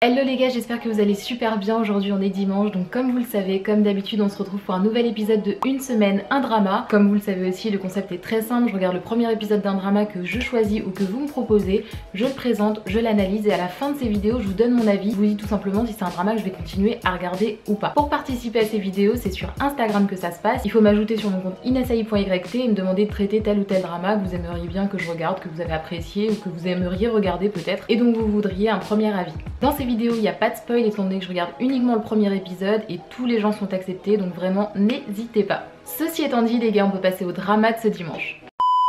Hello les gars, j'espère que vous allez super bien. Aujourd'hui on est dimanche, donc comme vous le savez, comme d'habitude on se retrouve pour un nouvel épisode de Une semaine, un drama. Comme vous le savez aussi, le concept est très simple, je regarde le premier épisode d'un drama que je choisis ou que vous me proposez, je le présente, je l'analyse et à la fin de ces vidéos je vous donne mon avis. Je vous dis tout simplement si c'est un drama que je vais continuer à regarder ou pas. Pour participer à ces vidéos, c'est sur Instagram que ça se passe. Il faut m'ajouter sur mon compte inasai.yt et me demander de traiter tel ou tel drama que vous aimeriez bien que je regarde, que vous avez apprécié ou que vous aimeriez regarder peut-être et donc vous voudriez un premier avis. Dans ces vidéos, il n'y a pas de spoil étant donné que je regarde uniquement le premier épisode et tous les gens sont acceptés, donc vraiment n'hésitez pas. Ceci étant dit les gars, on peut passer au drama de ce dimanche.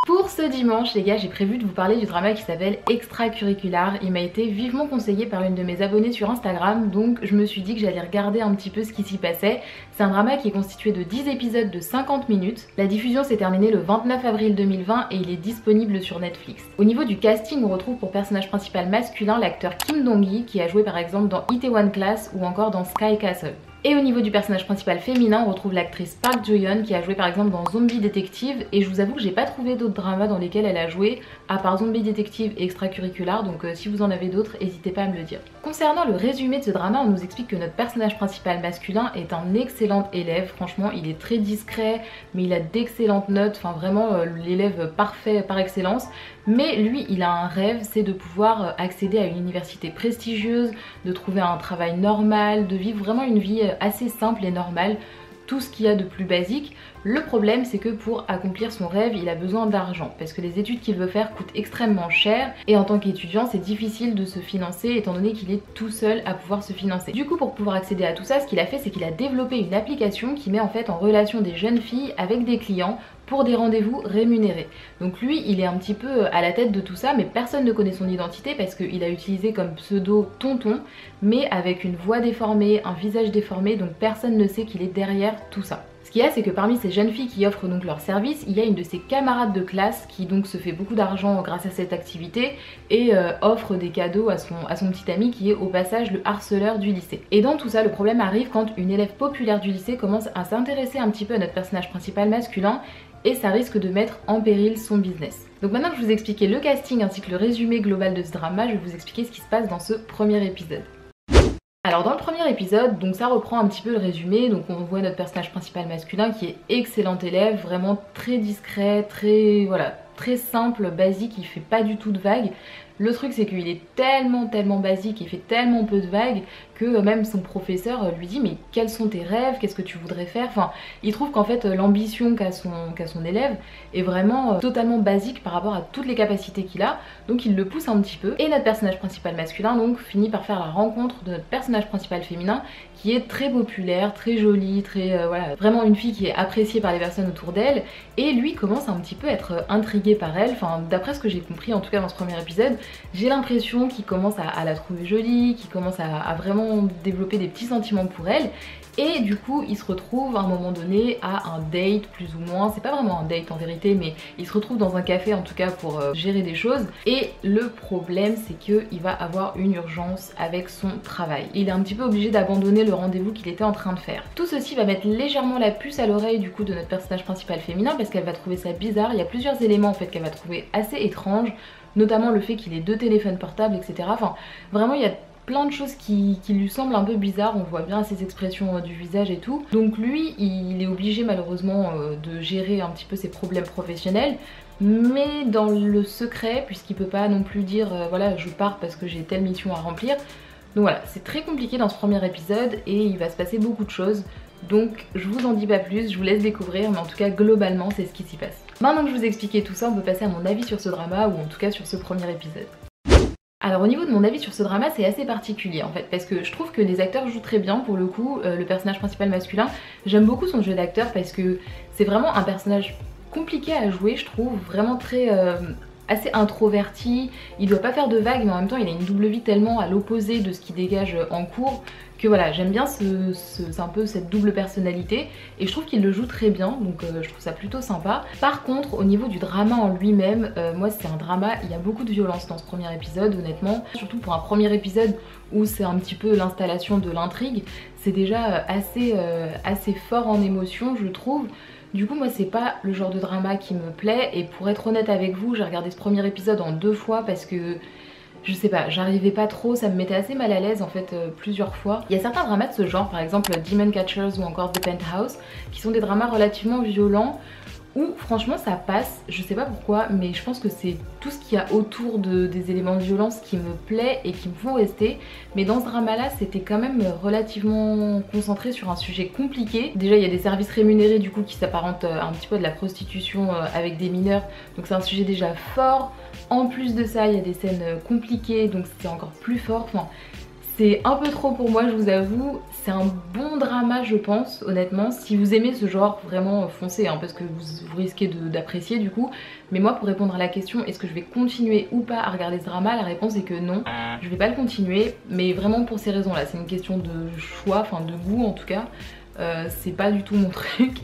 Pour ce dimanche les gars, j'ai prévu de vous parler du drama qui s'appelle Extracurricular. Il m'a été vivement conseillé par une de mes abonnées sur Instagram, donc je me suis dit que j'allais regarder un petit peu ce qui s'y passait. C'est un drama qui est constitué de 10 épisodes de 50 minutes. La diffusion s'est terminée le 29 avril 2020 et il est disponible sur Netflix. Au niveau du casting, on retrouve pour personnage principal masculin l'acteur Kim Dong-gi qui a joué par exemple dans Itaewon Class ou encore dans Sky Castle. Et au niveau du personnage principal féminin, on retrouve l'actrice Park Jo-yeon qui a joué par exemple dans Zombie Detective, et je vous avoue que j'ai pas trouvé d'autres dramas dans lesquels elle a joué à part Zombie Detective et Extracurricular, donc si vous en avez d'autres, n'hésitez pas à me le dire. Concernant le résumé de ce drama, on nous explique que notre personnage principal masculin est un excellent élève. Franchement il est très discret mais il a d'excellentes notes, enfin vraiment l'élève parfait par excellence. Mais lui il a un rêve, c'est de pouvoir accéder à une université prestigieuse, de trouver un travail normal, de vivre vraiment une vie assez simple et normale, tout ce qu'il y a de plus basique. Le problème c'est que pour accomplir son rêve il a besoin d'argent parce que les études qu'il veut faire coûtent extrêmement cher et en tant qu'étudiant c'est difficile de se financer étant donné qu'il est tout seul à pouvoir se financer. Du coup pour pouvoir accéder à tout ça, ce qu'il a fait c'est qu'il a développé une application qui met en fait en relation des jeunes filles avec des clients pour des rendez-vous rémunérés. Donc lui il est un petit peu à la tête de tout ça mais personne ne connaît son identité parce qu'il a utilisé comme pseudo Tonton mais avec une voix déformée, un visage déformé, donc personne ne sait qu'il est derrière tout ça. Ce qu'il y a c'est que parmi ces jeunes filles qui offrent donc leur service, il y a une de ses camarades de classe qui donc se fait beaucoup d'argent grâce à cette activité et offre des cadeaux à son petit ami qui est au passage le harceleur du lycée. Et dans tout ça le problème arrive quand une élève populaire du lycée commence à s'intéresser un petit peu à notre personnage principal masculin et ça risque de mettre en péril son business. Donc maintenant que je vous ai expliqué le casting ainsi que le résumé global de ce drama, je vais vous expliquer ce qui se passe dans ce premier épisode. Alors dans le premier épisode, donc ça reprend un petit peu le résumé, donc on voit notre personnage principal masculin qui est excellent élève, vraiment très discret, très simple, basique, il fait pas du tout de vagues. Le truc c'est qu'il est tellement basique, il fait tellement peu de vagues que même son professeur lui dit mais quels sont tes rêves, qu'est-ce que tu voudrais faire, enfin il trouve qu'en fait l'ambition qu'a son élève est vraiment totalement basique par rapport à toutes les capacités qu'il a, donc il le pousse un petit peu. Et notre personnage principal masculin donc finit par faire la rencontre de notre personnage principal féminin qui est très populaire, très jolie, très voilà, vraiment une fille qui est appréciée par les personnes autour d'elle, et lui commence un petit peu à être intrigué par elle, enfin d'après ce que j'ai compris en tout cas dans ce premier épisode, j'ai l'impression qu'il commence à la trouver jolie, qu'il commence à vraiment développer des petits sentiments pour elle. Et du coup il se retrouve à un moment donné à un date plus ou moins, c'est pas vraiment un date en vérité mais il se retrouve dans un café en tout cas pour gérer des choses. Et le problème c'est qu'il va avoir une urgence avec son travail. Il est un petit peu obligé d'abandonner le rendez-vous qu'il était en train de faire. Tout ceci va mettre légèrement la puce à l'oreille du coup de notre personnage principal féminin parce qu'elle va trouver ça bizarre. Il y a plusieurs éléments en fait qu'elle va trouver assez étranges, notamment le fait qu'il ait 2 téléphones portables etc. Enfin vraiment il y a plein de choses qui lui semblent un peu bizarres, on voit bien ses expressions du visage et tout. Donc lui il est obligé malheureusement de gérer un petit peu ses problèmes professionnels, mais dans le secret puisqu'il peut pas non plus dire voilà je pars parce que j'ai telle mission à remplir. Donc voilà, c'est très compliqué dans ce premier épisode et il va se passer beaucoup de choses. Donc je vous en dis pas plus, je vous laisse découvrir, mais en tout cas globalement c'est ce qui s'y passe. Maintenant que je vous ai expliqué tout ça, on peut passer à mon avis sur ce drama, ou en tout cas sur ce premier épisode. Alors au niveau de mon avis sur ce drama, c'est assez particulier en fait, parce que je trouve que les acteurs jouent très bien pour le coup. Le personnage principal masculin, j'aime beaucoup son jeu d'acteur parce que c'est vraiment un personnage compliqué à jouer, je trouve, vraiment très assez introverti, il doit pas faire de vagues mais en même temps il a une double vie tellement à l'opposé de ce qu'il dégage en cours que voilà, j'aime bien un peu cette double personnalité et je trouve qu'il le joue très bien, donc je trouve ça plutôt sympa. Par contre au niveau du drama en lui-même, moi c'est un drama, il y a beaucoup de violence dans ce premier épisode honnêtement, surtout pour un premier épisode où c'est un petit peu l'installation de l'intrigue, c'est déjà assez fort en émotion je trouve. Du coup moi c'est pas le genre de drama qui me plaît, et pour être honnête avec vous j'ai regardé ce premier épisode en 2 fois parce que je sais pas, j'arrivais pas trop, ça me mettait assez mal à l'aise en fait plusieurs fois. Il y a certains dramas de ce genre, par exemple Demon Catchers ou encore The Penthouse, qui sont des dramas relativement violents où franchement ça passe, je sais pas pourquoi, mais je pense que c'est tout ce qu'il y a autour des éléments de violence qui me plaît et qui me font rester. Mais dans ce drama là c'était quand même relativement concentré sur un sujet compliqué. Déjà il y a des services rémunérés du coup qui s'apparentent un petit peu à de la prostitution avec des mineurs, donc c'est un sujet déjà fort. En plus de ça il y a des scènes compliquées, donc c'est encore plus fort. Enfin, c'est un peu trop pour moi, je vous avoue. C'est un bon drama je pense, honnêtement. Si vous aimez ce genre, vraiment foncez hein, parce que vous risquez d'apprécier du coup. Mais moi, pour répondre à la question est-ce que je vais continuer ou pas à regarder ce drama, la réponse est que non, je vais pas le continuer. Mais vraiment pour ces raisons là, c'est une question de choix, enfin de goût en tout cas. C'est pas du tout mon truc,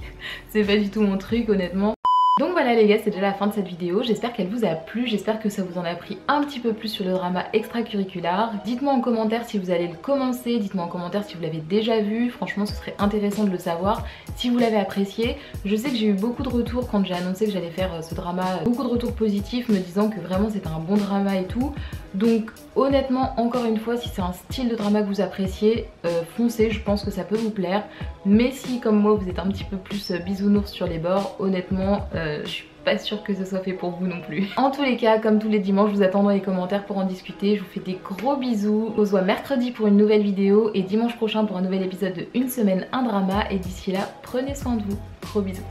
c'est pas du tout mon truc honnêtement. Donc voilà les gars, c'est déjà la fin de cette vidéo, j'espère qu'elle vous a plu, j'espère que ça vous en a pris un petit peu plus sur le drama extracurriculaire. Dites-moi en commentaire si vous allez le commencer, dites-moi en commentaire si vous l'avez déjà vu, franchement ce serait intéressant de le savoir, si vous l'avez apprécié. Je sais que j'ai eu beaucoup de retours quand j'ai annoncé que j'allais faire ce drama, beaucoup de retours positifs me disant que vraiment c'était un bon drama et tout. Donc honnêtement, encore une fois, si c'est un style de drama que vous appréciez, foncez, je pense que ça peut vous plaire. Mais si comme moi vous êtes un petit peu plus bisounours sur les bords, honnêtement je suis pas sûre que ce soit fait pour vous non plus. En tous les cas, comme tous les dimanches, je vous attends dans les commentaires pour en discuter. Je vous fais des gros bisous. On se voit mercredi pour une nouvelle vidéo et dimanche prochain pour un nouvel épisode de Une semaine, un drama. Et d'ici là, prenez soin de vous. Gros bisous.